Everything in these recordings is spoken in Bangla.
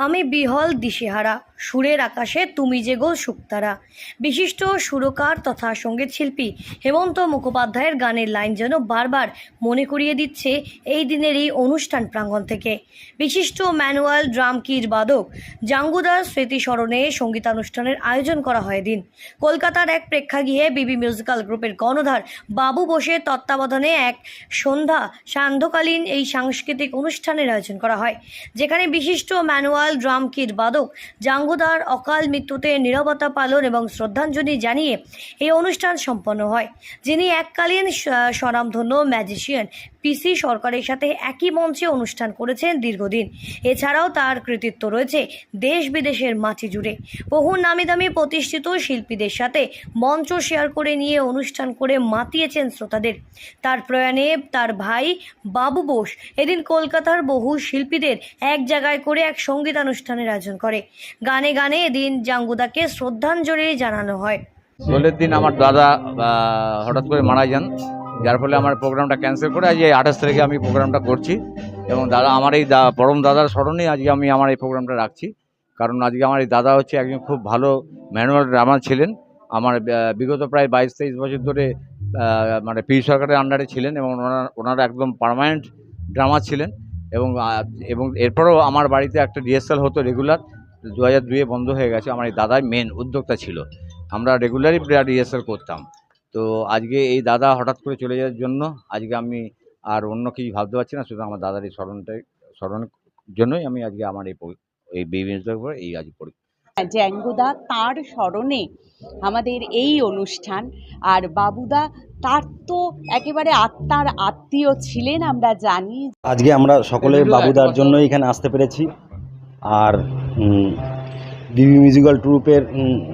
আমি বিহল দিশেহারা, সুরের আকাশে তুমি যে গো শুকতারা। বিশিষ্ট সুরকার তথা সঙ্গীত শিল্পী হেমন্ত মুখোপাধ্যায়ের গানের লাইন যেন বারবার মনে করিয়ে দিচ্ছে এই দিনের এই অনুষ্ঠান প্রাঙ্গণ থেকে। বিশিষ্ট ম্যানুয়াল ড্রাম কিট বাদক জাঙ্গুদার স্মৃতি স্মরণে সঙ্গীতানুষ্ঠানের আয়োজন করা হয় দিন। কলকাতার এক প্রেক্ষাগৃহে বিবি মিউজিক্যাল গ্রুপের কর্ণধার বাবু বোসের তত্ত্বাবধানে এক সন্ধ্যা সান্ধ্যকালীন এই সাংস্কৃতিক অনুষ্ঠানের আয়োজন করা হয়, যেখানে বিশিষ্ট ম্যানুয়াল ড্রাম কিট বাদক জাঙ্গুদার অকাল মৃত্যুতে নীরবতা পালন এবং শ্রদ্ধাঞ্জলি জানিয়ে এই অনুষ্ঠান সম্পন্ন হয়। যিনি এককালীন স্বনামধন্য ম্যাজিশিয়ান পিসি সরকারের সাথে একই মঞ্চে অনুষ্ঠান করেছেন দীর্ঘদিন। এছাড়াও তার কৃতিত্ব রয়েছে দেশ বিদেশের মাটি জুড়ে। বহু নামি দামি প্রতিষ্ঠিত শিল্পীদের সাথে মঞ্চ শেয়ার করে নিয়ে অনুষ্ঠান করে মাতিয়েছেন শ্রোতাদের। তার প্রয়াণে তার ভাই বাবু বোস এদিন কলকাতার বহু শিল্পীদের এক জায়গায় করে এক সঙ্গীতানুষ্ঠানের আয়োজন করে। গানে গানে এদিন জাঙ্গুদাকে শ্রদ্ধাঞ্জলি জানানো হয়। দোলের দিন আমার দাদা হঠাৎ করে মারা যান, যার ফলে আমার প্রোগ্রামটা ক্যান্সেল করে আজ এই 28 তারিখে আমি প্রোগ্রামটা করছি। এবং দাদা আমার এই পরম দাদার স্মরণে আজকে আমি আমার এই প্রোগ্রামটা রাখছি। কারণ আজকে আমার এই দাদা হচ্ছে একজন খুব ভালো ম্যানুয়াল ড্রামার ছিলেন। আমার বিগত প্রায় 22-23 বছর ধরে মানে পি সরকারের আন্ডারে ছিলেন এবং ওনারা একদম পার্মানেন্ট ড্রামার ছিলেন। এবং এরপরও আমার বাড়িতে একটা রিহার্সাল হতো রেগুলার, 2002-এ বন্ধ হয়ে গেছে। আমার এই দাদাই মেন উদ্যোক্তা ছিল, আমরা রেগুলারই রিহার্সাল করতাম। তো আজকে এই দাদা হঠাৎ করে চলে যাওয়ার জন্য আজকে আমি আর অন্য কিছু ভাবতে পারছি না, শুধু আমার দাদার এই স্মরণের জন্যই আমি আজকে আমার এই বিজনেসটার উপর এই আজ পড়ি। জাঙ্গুদা তার স্মরণে আমাদের এই অনুষ্ঠান, আর বাবুদা তার তো একেবারে আত্মার আত্মীয় ছিলেন আমরা জানি। আজকে আমরা সকলে বাবুদার জন্য এখানে আসতে পেরেছি। আর বিবি মিউজিক্যাল ট্রুপের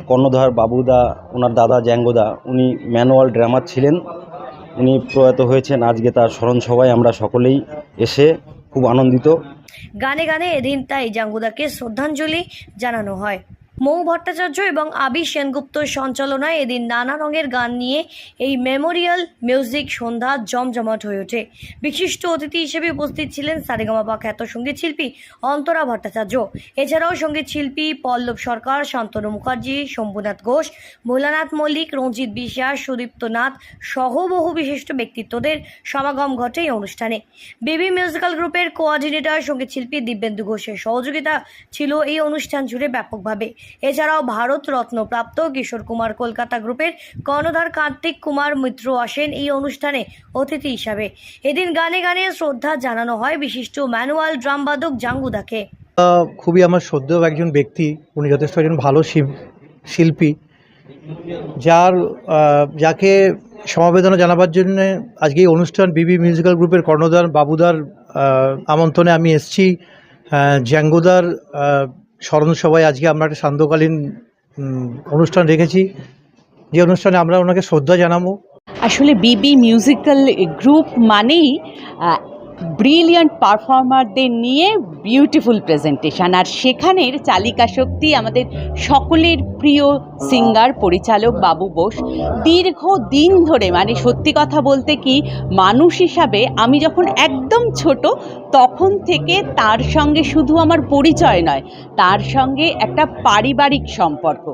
কর্ণধার বাবুদা, ওনার দাদা জাঙ্গুদা, উনি ম্যানুয়াল ড্রামার ছিলেন। উনি প্রয়াত হয়েছেন। আজকে তার স্মরণ সভায় আমরা সকলেই এসে খুব আনন্দিত। গানে গানে এদিন তাই জাঙ্গুদাকে শ্রদ্ধাঞ্জলি জানানো হয়। মৌ ভট্টাচার্য এবং আবি সেনগুপ্তর সঞ্চালনায় এদিন নানা রঙের গান নিয়ে এই মেমোরিয়াল মিউজিক সন্ধ্যা জমজমাট হয়ে ওঠে। বিশিষ্ট অতিথি হিসেবে উপস্থিত ছিলেন সারেগামাপা খ্যাত সঙ্গীত শিল্পী অন্তরা ভট্টাচার্য। এছাড়াও সঙ্গীত শিল্পী পল্লব সরকার, শান্তনু মুখার্জি, শম্ভুনাথ ঘোষ, ভোলানাথ মল্লিক, রঞ্জিত বিশ্বাস, সুদীপ্ত নাথ সহ বহু বিশিষ্ট ব্যক্তিত্বদের সমাগম ঘটে এই অনুষ্ঠানে। বিবি মিউজিক্যাল গ্রুপের কোঅর্ডিনেটর সঙ্গীত শিল্পী দিব্যেন্দু ঘোষের সহযোগিতা ছিল এই অনুষ্ঠান জুড়ে ব্যাপকভাবে। এছাড়াও ভারত রত্নপ্রাপ্ত কিশোর কুমার কলকাতা গ্রুপের কর্ণধার কার্তিক কুমার মিত্র আসেন এই অনুষ্ঠানে অতিথি হিসাবে। এদিন গানে গানে শ্রদ্ধা জানানো হয় বিশিষ্ট ম্যানুয়াল ড্রাম বাদক জাঙ্গুদাকে। খুবই আমার শ্রদ্ধেয় একজন ব্যক্তি, উনি যথেষ্ট একজন ভালো শিল্পী, যাকে সমবেদনা জানাবার জন্য আজকে এই অনুষ্ঠান বিবি মিউজিক্যাল গ্রুপের কর্ণধার বাবুদার আমন্ত্রণে আমি এসেছি। জাঙ্গুদার স্মরণ সভায় আজকে আমরা একটা সান্ধ্যকালীন অনুষ্ঠান রেখেছি, যে অনুষ্ঠানে আমরা ওনাকে শ্রদ্ধা জানাবো। আসলে বিবি মিউজিক্যাল গ্রুপ মানেই ব্রিলিয়ান্ট পারফর্মারদের নিয়ে বিউটিফুল প্রেজেন্টেশন, আর সেখানের চালিকা শক্তি আমাদের সকলের প্রিয় সিঙ্গার পরিচালক বাবু বোস। দীর্ঘদিন ধরে, মানে সত্যি কথা বলতে কি, মানুষ হিসাবে আমি যখন একদম ছোট তখন থেকে তার সঙ্গে শুধু আমার পরিচয় নয়, তার সঙ্গে একটা পারিবারিক সম্পর্ক।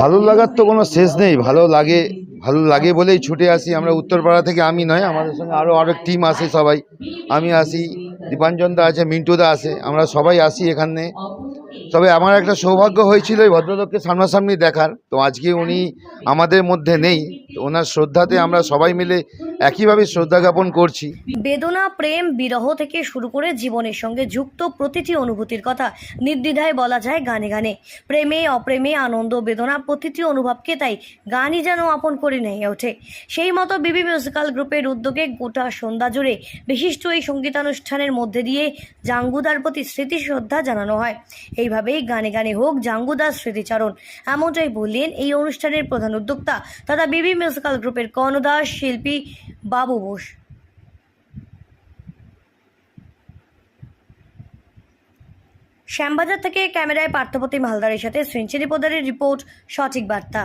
ভালো লাগার তো কোনো শেষ নেই। ভালো লাগে বলেই ছুটে আসি আমরা উত্তরপাড়া থেকে। আমি নয়, আমাদের সঙ্গে আরও অনেক টিম আসে, সবাই। আমি আসি, দীপাঞ্জনদা আছে, মিন্টুদা আছে, আমরা সবাই আসি এখানে। তবে আমার একটা সৌভাগ্য হয়েছিল এই ভদ্রলোককে সামনাসামনি দেখার। তো আজকে উনি আমাদের মধ্যে নেই, ওনার শ্রদ্ধাতে আমরা সবাই মিলে একইভাবে শ্রদ্ধা জ্ঞাপন করছি। বেদনা, প্রেম, বিরহ থেকে শুরু করে জীবনের সঙ্গে যুক্ত প্রতিটি অনুভূতির কথা নির্দ্বিধায় বলা যায় গানে গানে। প্রেমে, অপ্রেমে, আনন্দ, বেদনা, প্রতিটি অনুভবকে তাই গানই যেন আপন করে নিয়ে ওঠে। সেই মতো বিবি মিউজিক্যাল গ্রুপের উদ্যোগে গোটা সন্ধ্যা জুড়ে বিশিষ্ট এই সঙ্গীতানুষ্ঠানের মধ্যে দিয়ে জাঙ্গুদার প্রতি স্মৃতি শ্রদ্ধা জানানো হয়। এইভাবেই গানে গানে হোক জাঙ্গুদার স্মৃতিচারণ, এমনটাই বললেন এই অনুষ্ঠানের প্রধান উদ্যোক্তা তথা বিবি মিউজিক্যাল গ্রুপের কর্ণধার শিল্পী বাবু বোস। শ্যামবাজার থেকে ক্যামেরায় পার্থপতি মালদারের সাথে সেঞ্চুরি পোদারের রিপোর্ট, সঠিক বার্তা।